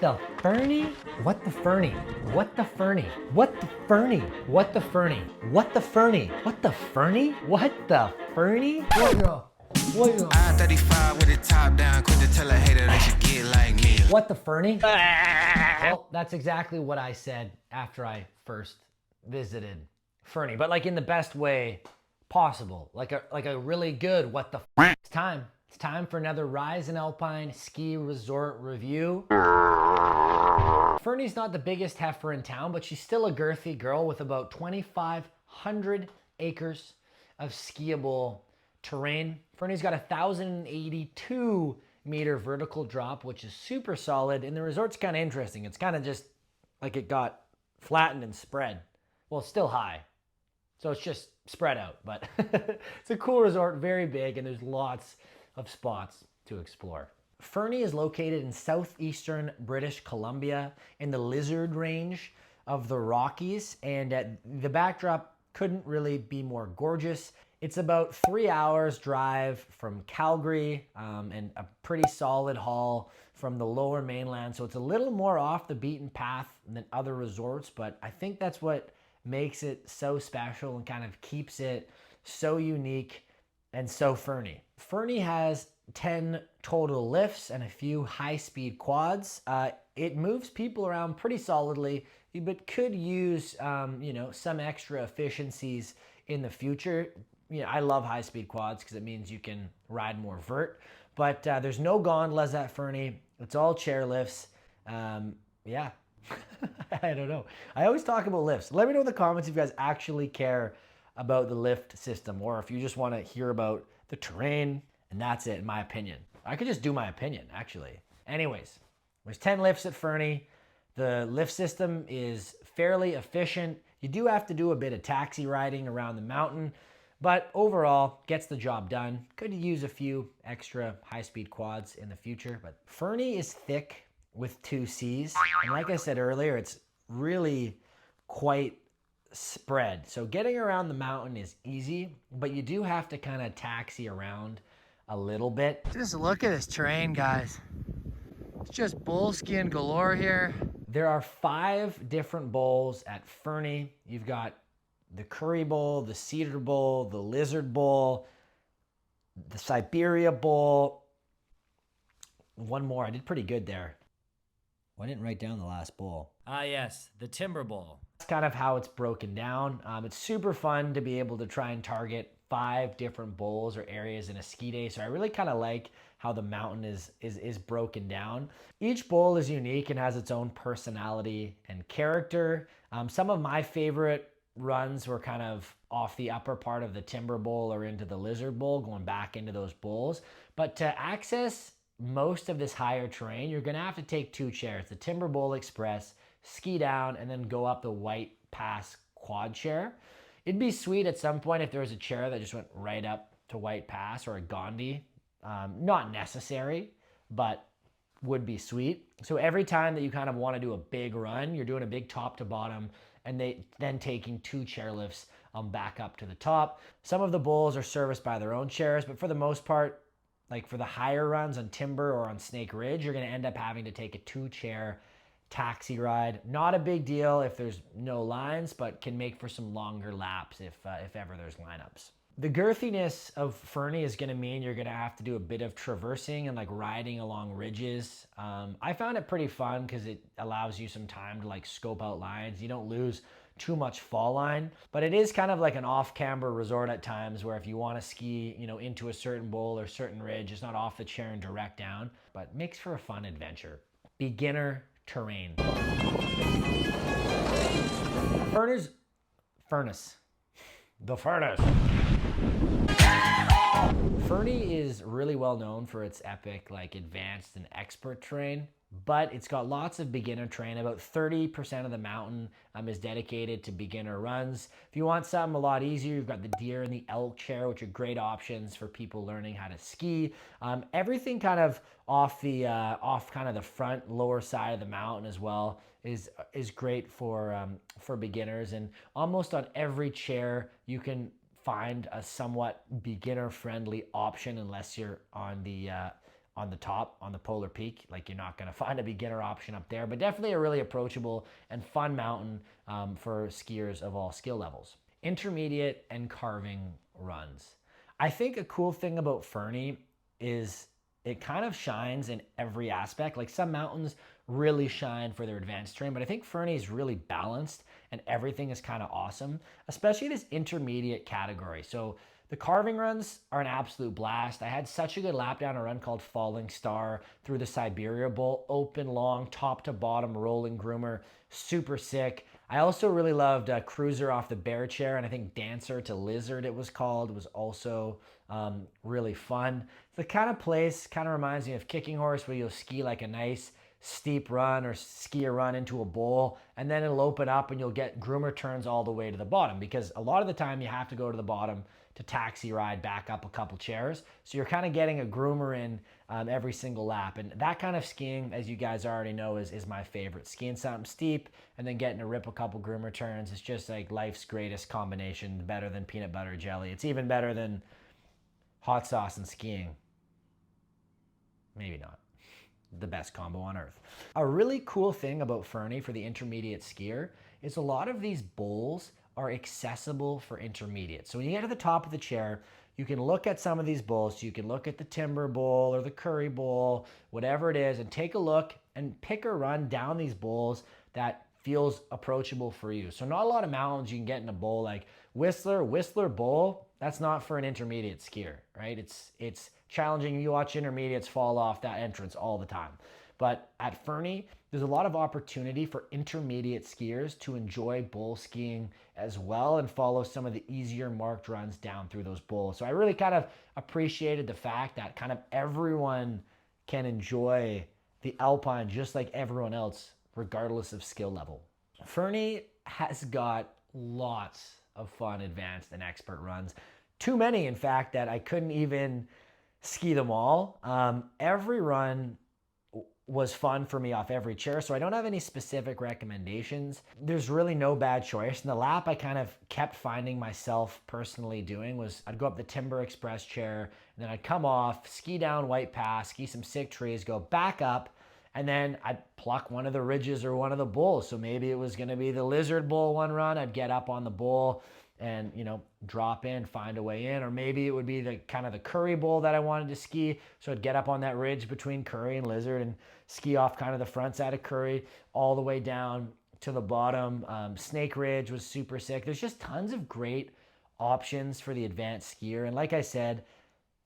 the Fernie? What the Fernie? What the Fernie? What the Fernie? What the Fernie? What the Fernie? What the Fernie? What the Fernie? I-35 with the top down, quick to tell a hater they should get like me. What the Fernie? Well, that's exactly what I said after I first visited Fernie, but like in the best way possible. Like a really good what the f. It's time. It's time for another Rise in Alpine Ski Resort review. Fernie's not the biggest heifer in town, but she's still a girthy girl with about 2,500 acres of skiable terrain. Fernie's got a 1,082 meter vertical drop, which is super solid, and the resort's kind of interesting. It's kind of just like it got flattened and spread. Well, it's still high, so it's just spread out, but it's a cool resort, very big, and there's lots of spots to explore. Fernie is located in southeastern British Columbia in the Lizard Range of the Rockies, and the backdrop couldn't really be more gorgeous. It's about 3 hours drive from Calgary and a pretty solid haul from the lower mainland. So it's a little more off the beaten path than other resorts, but I think that's what makes it so special and kind of keeps it so unique and so Fernie. Fernie has 10 total lifts and a few high-speed quads. It moves people around pretty solidly, but could use some extra efficiencies in the future. I love high-speed quads because it means you can ride more vert, but there's no gondolas at Fernie. It's all chair lifts. Yeah, I don't know. I always talk about lifts. Let me know in the comments if you guys actually care about the lift system, or if you just want to hear about the terrain, and that's it, in my opinion. I could just do my opinion, actually. Anyways, there's 10 lifts at Fernie. The lift system is fairly efficient. You do have to do a bit of taxi riding around the mountain, but overall, gets the job done. Could use a few extra high-speed quads in the future, but Fernie is thick with 2 Cs. And like I said earlier, it's really quite spread. So getting around the mountain is easy, but you do have to kind of taxi around a little bit. Just look at this terrain, guys. It's just bull skiing galore here. There are 5 different bowls at Fernie. You've got the Curry Bowl, the Cedar Bowl, the Lizard Bowl, the Siberia Bowl. One more. I did pretty good there. Well, I didn't write down the last bowl. Yes, the Timber Bowl. That's kind of how it's broken down. It's super fun to be able to try and target 5 different bowls or areas in a ski day. So I really kind of like how the mountain is broken down. Each bowl is unique and has its own personality and character. Some of my favorite runs were kind of off the upper part of the Timber Bowl or into the Lizard Bowl, going back into those bowls. But to access most of this higher terrain, you're gonna have to take 2 chairs, the Timber Bowl Express, ski down, and then go up the White Pass quad chair. It'd be sweet at some point if there was a chair that just went right up to White Pass, or a Gondi. Not necessary, but would be sweet. So every time that you kind of want to do a big run, you're doing a big top to bottom, and then taking 2 chairlifts back up to the top. Some of the bowls are serviced by their own chairs, but for the most part, like for the higher runs on Timber or on Snake Ridge, you're going to end up having to take a 2-chair taxi ride. Not a big deal if there's no lines, but can make for some longer laps if ever there's lineups. The girthiness of Fernie is going to mean you're going to have to do a bit of traversing and like riding along ridges. I found it pretty fun because it allows you some time to like scope out lines. You don't lose too much fall line, but it is kind of like an off-camber resort at times, where if you want to ski, into a certain bowl or certain ridge, it's not off the chair and direct down, but makes for a fun adventure. Beginner terrain. Furnace. The furnace. Fernie is really well known for its epic, like advanced and expert terrain, but it's got lots of beginner terrain. About 30% of the mountain is dedicated to beginner runs. If you want something a lot easier, you've got the deer and the elk chair, which are great options for people learning how to ski. Everything kind of off kind of the front lower side of the mountain as well is great for beginners. And almost on every chair you can find a somewhat beginner friendly option, unless you're on the on the top, on the Polar Peak. Like, you're not gonna find a beginner option up there, but definitely a really approachable and fun mountain for skiers of all skill levels. Intermediate and carving runs. I think a cool thing about Fernie is it kind of shines in every aspect. Like, some mountains really shine for their advanced terrain, but I think Fernie is really balanced and everything is kind of awesome, especially this intermediate category. So the carving runs are an absolute blast. I had such a good lap down a run called Falling Star through the Siberia Bowl, open, long, top to bottom, rolling groomer, super sick. I also really loved Cruiser off the Bear Chair, and I think Dancer to Lizard it was called. It was also really fun. It's the kind of place, kind of reminds me of Kicking Horse, where you'll ski like a nice steep run or ski a run into a bowl, and then it'll open up and you'll get groomer turns all the way to the bottom, because a lot of the time you have to go to the bottom to taxi ride back up a couple chairs. So you're kind of getting a groomer in every single lap. And that kind of skiing, as you guys already know, is my favorite. Skiing something steep and then getting to rip a couple groomer turns. It's just like life's greatest combination, better than peanut butter jelly. It's even better than hot sauce and skiing. Maybe not. The best combo on earth. A really cool thing about Fernie for the intermediate skier is a lot of these bowls are accessible for intermediate. So when you get to the top of the chair, you can look at some of these bowls. So you can look at the Timber Bowl or the Curry Bowl, whatever it is, and take a look and pick a run down these bowls that feels approachable for you. So not a lot of mountains you can get in a bowl like Whistler Bowl. That's not for an intermediate skier, right? It's challenging. You watch intermediates fall off that entrance all the time. But at Fernie, there's a lot of opportunity for intermediate skiers to enjoy bowl skiing as well and follow some of the easier marked runs down through those bowls. So I really kind of appreciated the fact that kind of everyone can enjoy the Alpine just like everyone else, regardless of skill level. Fernie has got lots of fun, advanced, and expert runs. Too many, in fact, that I couldn't even ski them all. Every run was fun for me off every chair, so I don't have any specific recommendations. There's really no bad choice. And the lap I kind of kept finding myself personally doing was I'd go up the Timber Express chair, and then I'd come off, ski down White Pass, ski some sick trees, go back up, and then I'd pluck one of the ridges or one of the bowls. So maybe it was gonna be the Lizard Bowl one run. I'd get up on the bowl and, you know, drop in, find a way in. Or maybe it would be the kind of the Curry Bowl that I wanted to ski. So I'd get up on that ridge between Curry and Lizard and ski off kind of the front side of Curry all the way down to the bottom. Snake Ridge was super sick. There's just tons of great options for the advanced skier. And like I said,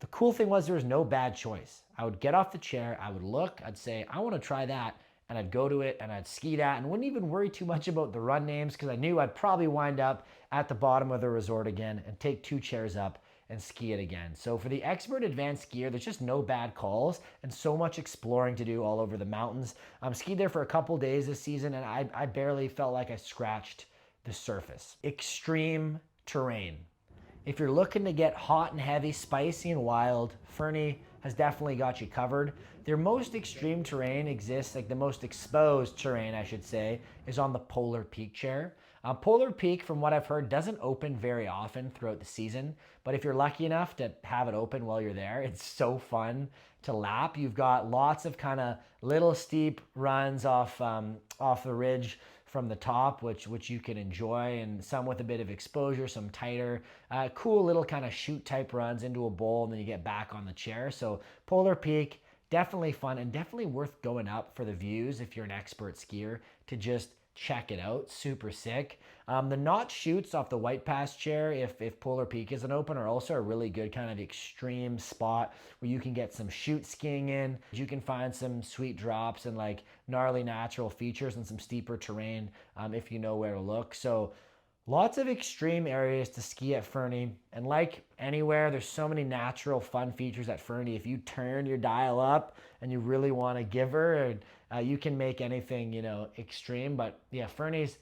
the cool thing was there was no bad choice. I would get off the chair, I would look, I'd say, I want to try that. And I'd go to it and I'd ski that and wouldn't even worry too much about the run names, because I knew I'd probably wind up at the bottom of the resort again and take 2 chairs up and ski it again. So for the expert advanced skier, there's just no bad calls and so much exploring to do all over the mountains. Skied there for a couple days this season and I barely felt like I scratched the surface. Extreme terrain. If you're looking to get hot and heavy, spicy and wild, Fernie has definitely got you covered. Their most extreme terrain exists, like the most exposed terrain, I should say, is on the Polar Peak chair. Polar Peak, from what I've heard, doesn't open very often throughout the season, but if you're lucky enough to have it open while you're there, it's so fun to lap. You've got lots of kind of little steep runs off the ridge from the top, which you can enjoy, and some with a bit of exposure, some tighter, cool little kind of chute type runs into a bowl, and then you get back on the chair. So Polar Peak, definitely fun and definitely worth going up for the views if you're an expert skier to just check it out. Super sick. The notch chutes off the White Pass chair, if Polar Peak isn't open, are also a really good kind of extreme spot where you can get some chute skiing in. You can find some sweet drops and like gnarly natural features and some steeper terrain if you know where to look. So lots of extreme areas to ski at Fernie. And like anywhere, there's so many natural fun features at Fernie. If you turn your dial up and you really want to give her, you can make anything, you know, extreme. But yeah, Fernie's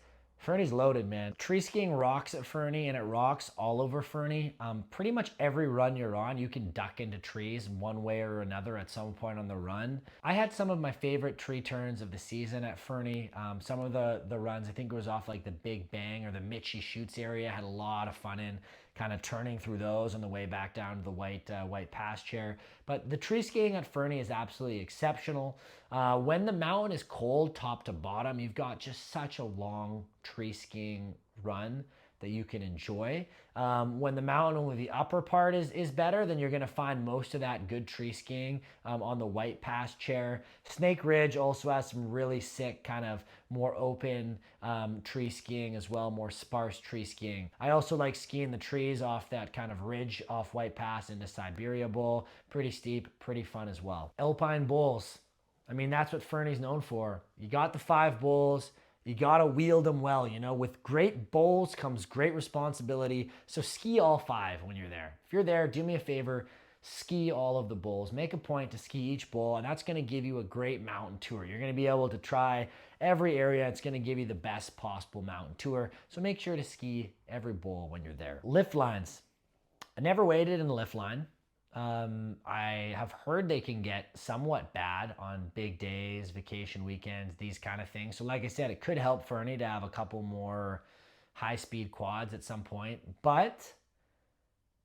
loaded, man. Tree skiing rocks at Fernie, and it rocks all over Fernie. Pretty much every run you're on, you can duck into trees one way or another at some point on the run. I had some of my favorite tree turns of the season at Fernie. Some of the runs, I think it was off like the Big Bang or the Mitchie Chutes area, had a lot of fun in. kind of turning through those on the way back down to the white pass chair. But the tree skiing at Fernie is absolutely exceptional. When the mountain is cold top to bottom, you've got just such a long tree skiing run that you can enjoy. When the mountain with the upper part is better, then you're gonna find most of that good tree skiing on the white pass chair. Snake Ridge also has some really sick, kind of more open tree skiing as well, more sparse tree skiing. I also like skiing the trees off that kind of ridge off White Pass into Siberia Bowl. Pretty steep, pretty fun as well. Alpine bowls. I mean, that's what Fernie's known for. You got the 5 bowls. You gotta wield them well, you know. With great bowls comes great responsibility. So ski all 5 when you're there. If you're there, do me a favor, ski all of the bowls. Make a point to ski each bowl, and that's gonna give you a great mountain tour. You're gonna be able to try every area. It's gonna give you the best possible mountain tour. So make sure to ski every bowl when you're there. Lift lines. I never waited in a lift line. I have heard they can get somewhat bad on big days, vacation weekends, these kind of things. So like I said, it could help Fernie to have a couple more high-speed quads at some point, but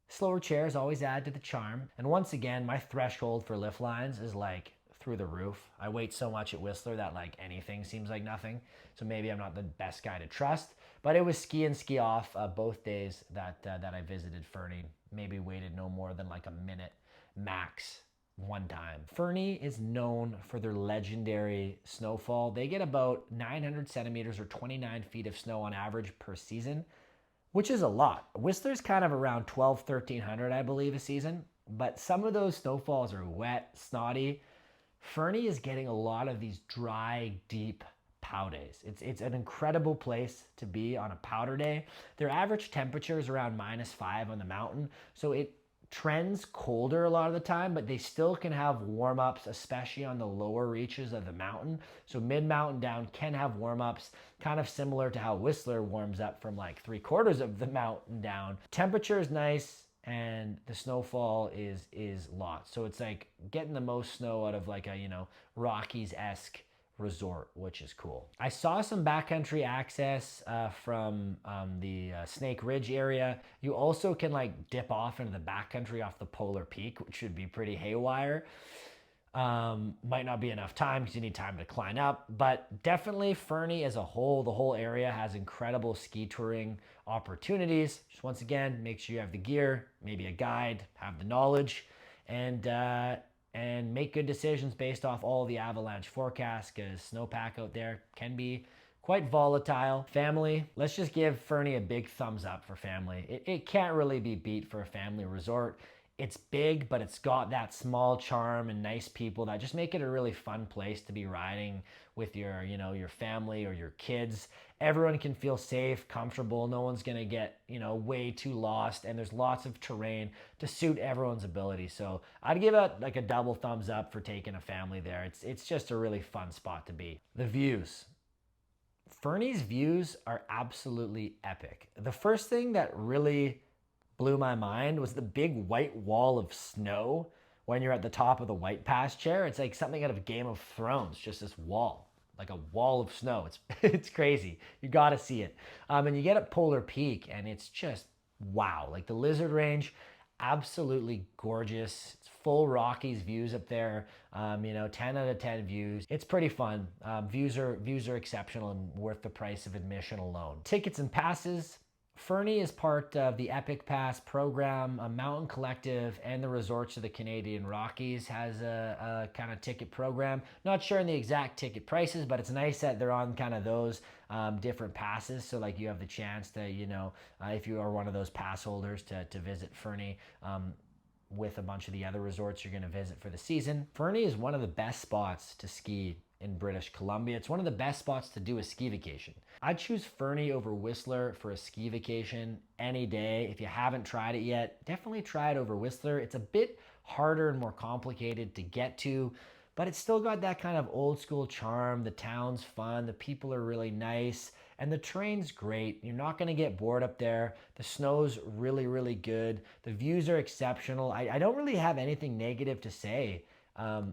slower chairs always add to the charm. And once again, my threshold for lift lines is like through the roof. I wait so much at Whistler that like anything seems like nothing. So maybe I'm not the best guy to trust, but it was ski and ski off both days that I visited Fernie. Maybe waited no more than like a minute max one time. Fernie is known for their legendary snowfall. They get about 900 centimeters or 29 feet of snow on average per season, which is a lot. Whistler's kind of around 1,300, I believe, a season, but some of those snowfalls are wet, snotty. Fernie is getting a lot of these dry, deep pow days. It's an incredible place to be on a powder day. Their average temperature is around -5 on the mountain, so it trends colder a lot of the time, but they still can have warm-ups, especially on the lower reaches of the mountain. So mid-mountain down can have warm-ups, kind of similar to how Whistler warms up from like 3/4 of the mountain down. Temperature is nice, and the snowfall is lots. So it's like getting the most snow out of like a, you know, Rockies-esque resort, which is cool. I saw some backcountry access from the Snake Ridge area. You also can like dip off into the backcountry off the Polar Peak, which would be pretty haywire. Might not be enough time because you need time to climb up, but definitely Fernie as a whole, the whole area has incredible ski touring opportunities. Just once again, make sure you have the gear, maybe a guide, have the knowledge, and make good decisions based off all the avalanche forecasts, because snowpack out there can be quite volatile. Family, let's just give Fernie a big thumbs up for family. It can't really be beat for a family resort. It's big, but it's got that small charm and nice people that just make it a really fun place to be riding with your, you know, your family or your kids. Everyone can feel safe, comfortable. No one's gonna get, you know, way too lost, and there's lots of terrain to suit everyone's ability. So I'd give it like a double thumbs up for taking a family there. It's just a really fun spot to be. The views. Fernie's views are absolutely epic. The first thing that really blew my mind was the big white wall of snow when you're at the top of the White Pass chair. It's like something out of Game of Thrones, just this wall, like a wall of snow. It's crazy. You gotta see it. And you get at Polar Peak and it's just wow. Like the Lizard Range, absolutely gorgeous. It's full Rockies views up there. You know, 10 out of 10 views. It's pretty fun. Views are exceptional and worth the price of admission alone. Tickets and passes. Fernie is part of the Epic Pass program. A Mountain Collective and the Resorts of the Canadian Rockies has a kind of ticket program. Not sure on the exact ticket prices, but it's nice that they're on kind of those different passes. So like you have the chance to, you know, if you are one of those pass holders to visit Fernie with a bunch of the other resorts you're going to visit for the season. Fernie is one of the best spots to ski in British Columbia. It's one of the best spots to do a ski vacation. I'd choose Fernie over Whistler for a ski vacation any day. If you haven't tried it yet, definitely try it over Whistler. It's a bit harder and more complicated to get to, but it's still got that kind of old school charm. The town's fun, the people are really nice, and the terrain's great. You're not gonna get bored up there. The snow's really, really good. The views are exceptional. I don't really have anything negative to say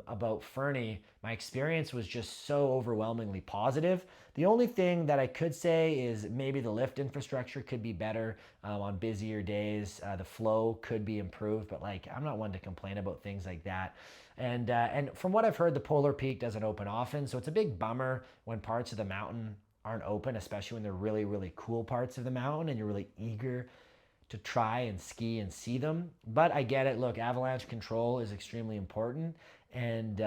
about Fernie, my experience was just so overwhelmingly positive. The only thing that I could say is maybe the lift infrastructure could be better on busier days. The flow could be improved, but like I'm not one to complain about things like that. And from what I've heard, the Polar Peak doesn't open often, so it's a big bummer when parts of the mountain aren't open, especially when they're really, really cool parts of the mountain and you're really eager to try and ski and see them. But I get it. Look, avalanche control is extremely important, and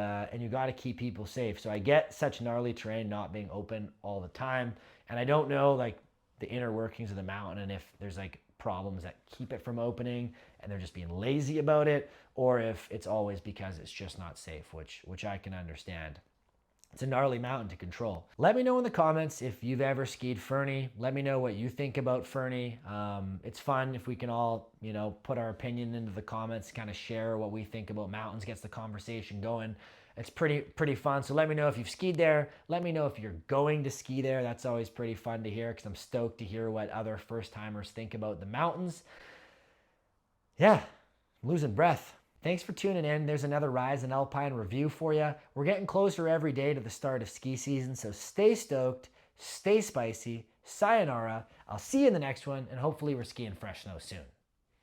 you got to keep people safe. So I get such gnarly terrain not being open all the time, and I don't know like the inner workings of the mountain and if there's like problems that keep it from opening and they're just being lazy about it, or if it's always because it's just not safe, which I can understand. It's a gnarly mountain to control. Let me know in the comments if you've ever skied Fernie. Let me know what you think about Fernie. It's fun if we can all, you know, put our opinion into the comments, kind of share what we think about mountains, gets the conversation going. It's pretty fun. So let me know if you've skied there. Let me know if you're going to ski there. That's always pretty fun to hear because I'm stoked to hear what other first timers think about the mountains. Yeah, I'm losing breath. Thanks for tuning in. There's another Rise and Alpine review for you. We're getting closer every day to the start of ski season, so stay stoked, stay spicy, sayonara. I'll see you in the next one, and hopefully we're skiing fresh snow soon.